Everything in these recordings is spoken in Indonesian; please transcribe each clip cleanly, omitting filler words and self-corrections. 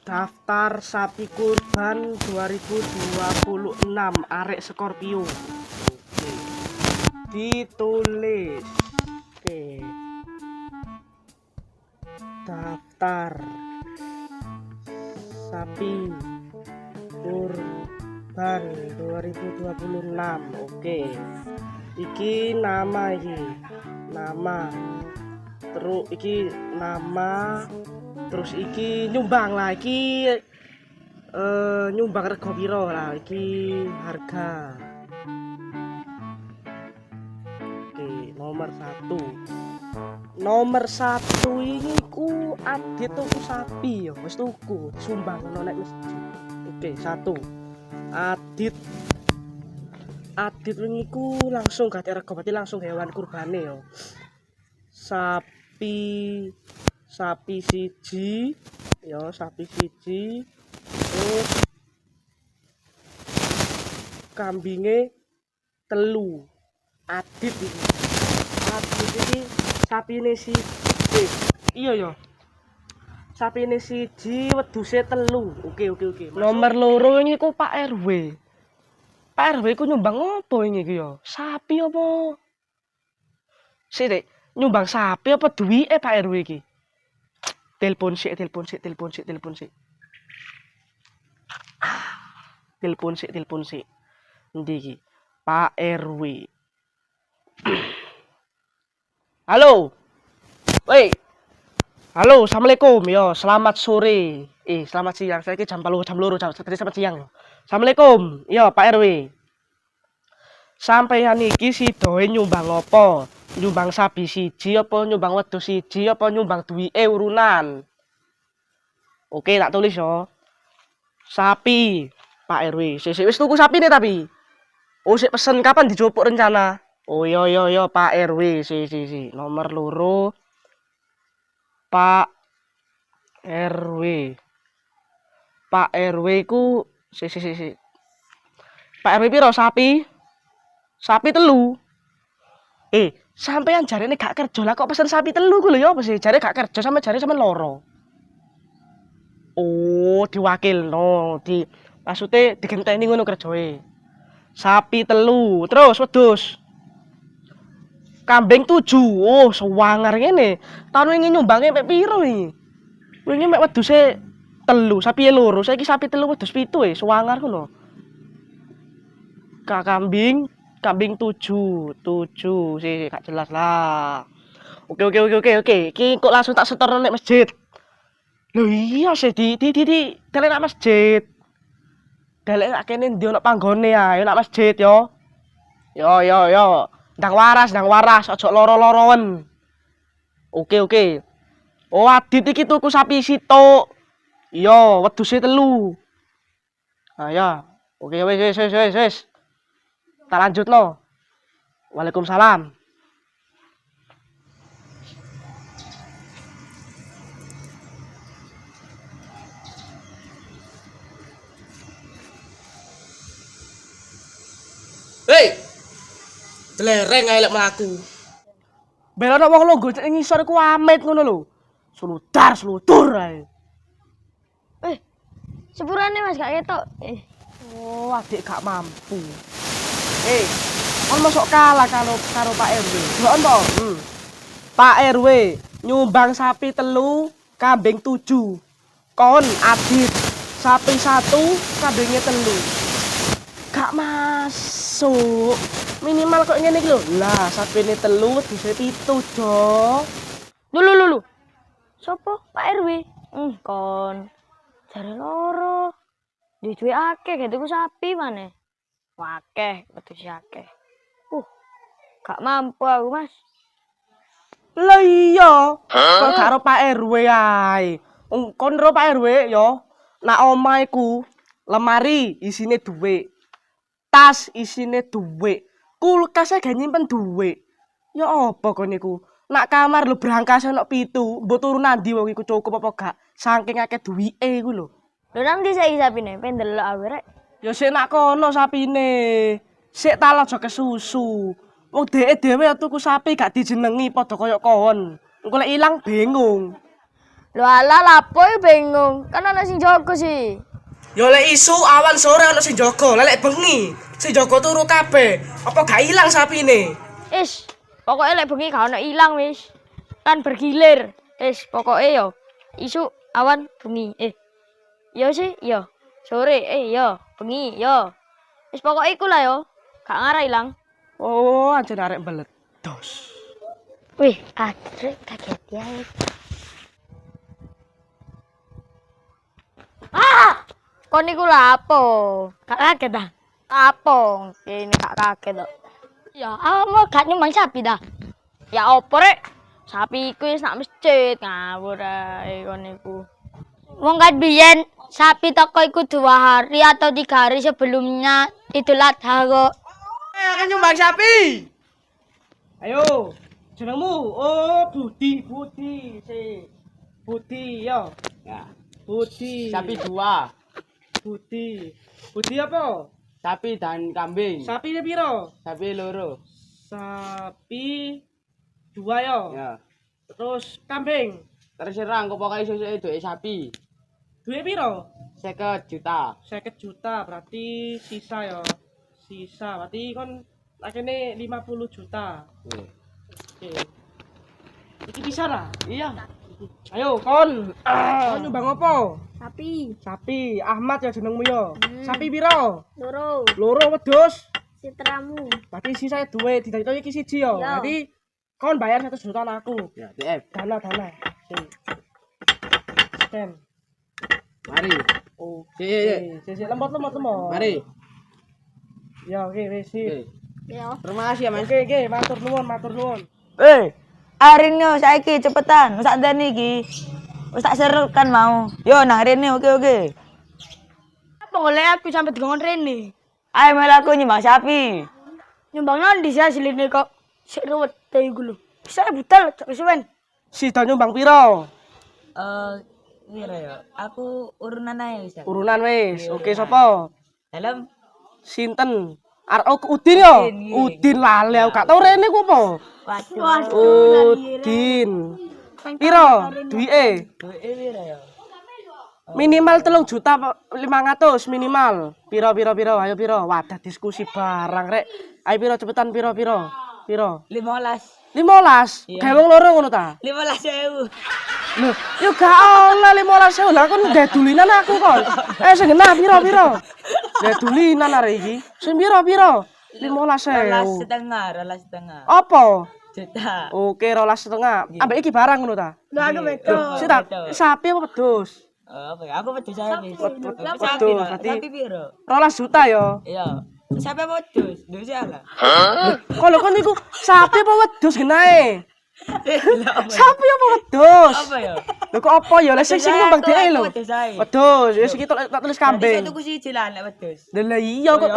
Daftar sapi kurban 2026 arek Scorpio. Oke. Ditulis. Oke. Daftar sapi kurban 2026. Oke. Iki nama iki. Nama. Terus iki nama. Terus iki nyumbang lah iki nyumbang rego piro lah iki harga. Oke, nomor satu ini ku adit tuku sapi ya wis tuku sumbang ono nek masjid. Oke, satu adit wingi ku langsung gak rego berarti langsung hewan kurbane ya. Sapi siji ya, sapi siji, terus kambinge telu. Adit iki sapine siji. Iya ya. Sapine siji, wedhuse telu. Oke. Nomor loro ini ku Pak RW. Pak RW ku nyumbang opo ini ya? Sapi apa? Sik, nyumbang sapi apa duwike Pak RW iki? Telepon sik. Telepon sik. Endi iki? Pak RW. Halo. Woi. Halo, assalamualaikum. Yo, selamat sore. Selamat siang. Saya jam 2 jam selamat siang. Assalamualaikum. Yo, Pak RW. Sampeyan iki sidoe nyumbang apa? Nyumbang sapi siji apa nyumbang wedhus siji apa nyumbang duwike urunan? Oke, tak tulis yo. Sapi, Pak RW. Sik wis tuku sapine tapi. Oh, sik pesen kapan dijupuk rencana? Oh, yo Pak RW. Si. Nomor loro. Pak RW. Pak RW ku si. Pak RW piro sapi? Sapi telu. Sampeyan jarene gak kerja lah kok pesen sapi telu ku lho ya apa sih? Jare gak kerja sama jare sampean loro. Oh, diwakilno, maksudnya digenteni ngono kerjoe. Sapi telu, terus wedhus. Kambing 7. Oh, sewangar ngene. Tahun wingi nyumbange mek piro iki? Wingi mek wedhuse telu, sapi loro. Saiki sapi telu wedhus 7 sewangar ku lho. Kambing 7. Sih gak jelas lah. Oke. Iki kok langsung tak setorno nek masjid. Lho iya sih di delek nak masjid. Delek nak kene ndi ono panggone ae nak masjid yo. Yo. Ndang waras, aja loro-loroen. Oke. Oh, adit iki tuku sapi sitok. Iya, wedhuse telu. Ah ya. Oke, wis. Tak lanjutno. Waalaikumsalam. Hei! Delereng ae lek mlaku. Belono wong longgo cek ngisor ku amit ngono lho. Sludur ae. Sepurane Mas gak ketok. Oh, adik gak mampu. Kon mosok kalah karo Pak RW. Delok to? Pak RW nyumbang sapi telu, kambing 7. Kon adit sapi 1, kambingnya telu. Gak masuk. Minimal kok ngene iki lho. Lah, sapine telu, wedhuse 7, Jo. Lho. Sopo Pak RW? Kon jare loro. Duwe akeh gak tuku sapi maneh. Akeh, wedhus akeh. Gak mampu aku, Mas. Lah iya. Kok karo Pak RW ae. Kon ro Pak RW yo. Nak omahe ku lemari isine dhuwit. Tas isine dhuwit. Kulkas gak nyimpen dhuwit. Ya apa kon niku? Nak kamar lho brangkas ono 7. Mbok turu nandi wong iku cukup apa gak? Saking akeh duwike iku lho. Lho nang ndi saiki sapine? Pengen delok aku rek. Ya sik nak kono sapine. Sik tak aja kesusu. Wong dheke dhewe tuku sapi gak dijenengi padha kaya kon. Engko lek ilang bingung. Lho ala lapo bingung. Kan ana sing jaga sih. Ya lek isu awan sore ana sing jaga, lek bengi sing jaga turu kabeh. Apa gak ilang sapine? Is, pokoke lek bengi gak ono ilang wis. Kan bergilir. Is, pokoke yo isu awan bengi. Yo sih, yo. Sore, yo. Bengi, yo. Wis pokoke iku lah yo. Gak ngarah ilang. Oh, anjen arek meledos. Wih, kaget ya. Kon niku lha apa? Gak kaget dah. Apa? Kene gak kaget kok. Ya, awakmu gak nyumbang sapi dah. Ya opo rek? Sapi iku wis nak masjid ngawur ae kon niku. Wong kan biyen sapi toko iku 2 hari atau 3 hari sebelumnya Idul Adha kok. Akan nyumbang sapi. Ayo, jenengmu? Oh, Budi. Budi yo. Ya. Budi. Sapi 2. Budi. Budi apa? Sapi dan kambing. Sapi piro? Sapi loro. Sapi 2 yo. Ya. Terus kambing. Terserah engko pokoke sesuk duwe sapi. Duwe piro? 50 juta. 50 juta berarti sisa ya. Sisa berarti kon tak kene 50 juta. Oke. Iki bisa lah. Iya. Ayo kon. Kon nyumbang apa? Sapi, Sapi. Ahmad ya jenengmu ya. Sapi piro? loro, Loro wedhus. sitramu. Berarti sisa duwe didito iki siji ya. Iya. Berarti kon bayar 100 juta nang aku. Ya, TF. Dana. Scan. Mari. Oh, Sik. sik lemot. Mari. Ya oke wis sip. Oke. Ya. Terima kasih ya, Mas. Oke, matur nuwun. Arine saiki cepetan, wis tak ndeni iki. Wis tak serukan mau. Yo nang rene oke. Apa golek aku sampe digongon rene? Ayo melaku nyumbang sapi. Nyumbang nang ndi sih asline kok sik ruwet iku lho. Bisa butal cok suwen. Sida nyumbang piro? Piro ya? Aku urunan ae wis. Urunan wis. Oke, sapa? Dalam Sinten? Udin yo. Udin, iya. Udin lali aku gak tau rene ku apa. waduh. Udin. Piro? Duwike? Duwe piro ya? Minimal 3.500.000 minimal. Piro? Ayo piro? Wadah diskusi barang rek. Ayo piro cepetan piro? 15. 15. Gawe wong loro ngono ta? 15.000. Lho, yo gak oleh 15.000 lah kon gak dulinan aku kon. Sing genah piro? Gak dulinan arek iki. Sing piro? 15.000. setengah. Apa? Juta. Oke, 12,5. Ambek iki barang ngono ta? Lah aku beto. Sik tak sapi apa wedhus? Apa ya? Aku wedhus sapi. Wedhus, berarti Sapi piro? 12 juta yo. Iya. Sapi apa wedhus? Wedhus ala. Kalau kon niku sapi apa wedhus genahe? Sapi apa wedhus? Apa ya? Lho kok apa ya? Lah sing nyumbang dhewe lho. Wedhus ae. Wedhus, ya sing tak tulis kambing. Tuku siji lah nek wedhus. Lah iya kok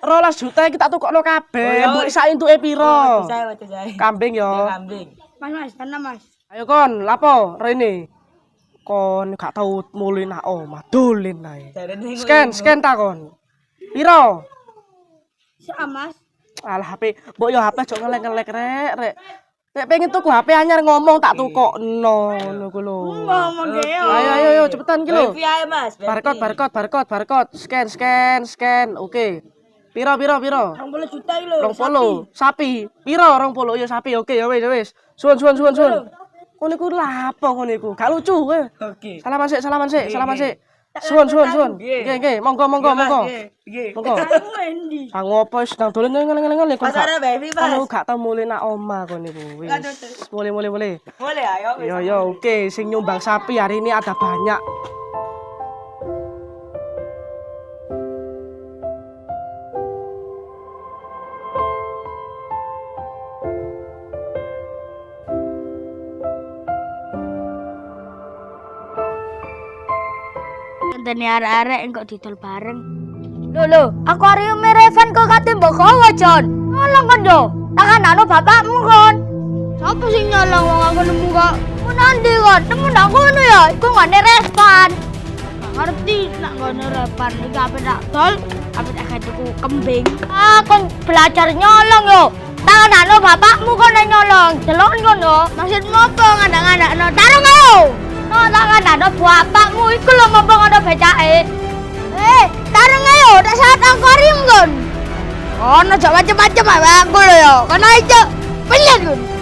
12 juta iki tak tukokno kabeh. Mbok sak entuke piro? Wedhus ae. Kambing yo. Kambing. Mas, tanam Mas. Ayo kon, lapo rene? Kon gak tau mulih nak omah, dolen ae. Jarene Scan ta kon. Piro? Sak Mas. Alah HP, mbok yo HP aja ngelek-ngelek rek. Nek pengen tuku HP anyar ngomong tak tukokno ngono ku lho. Ngomong dhewe. Ayo cepetan ki lho. Wifi ae Mas. Barcode. Scan. Oke. Piro? 20 juta iki lho. 20. Sapi. Piro? 20 ya sapi. Oke ya wis. Suwun. Kon niku lapo kon niku? Gak lucu kowe. Oke. Salaman sik. Suwun. Nggih. Monggo. Monggo. Aku endi? Sang opo wis nang dolen ngeleng-ngeleng kon. Pasar wifi Mas. Kamu gak tau mulih nak omah kon niku. Wis. Mulih. Boleh ayo. Yo oke, sing nyumbang sapi hari ini ada banyak. Ngenteni arek-arek kok didol bareng. Lho, akuarium Revan kok kate mbok gawa, Jon. Nolong kon yo. Tanganane bapakmu kon. Sopo sing nyolong wong aku nemu kok? Menandi kon, nemu ndak ngono ya? Iku ngene Revan. Gak ngerti nak ngono Revan iki ape tak dol, ape tak tuku kembing. Kon belajar nyolong yo. Tanganane bapakmu kon nyolong. Delok ngono. Maksudmu apa ngandang-ngandakno? Tarung ayo. aku lho ngomong ada becake. Tarung ayo, tak saat akuarium kon. Ono aja macam-macam aku lho ya. Kono aja. Penyet kon.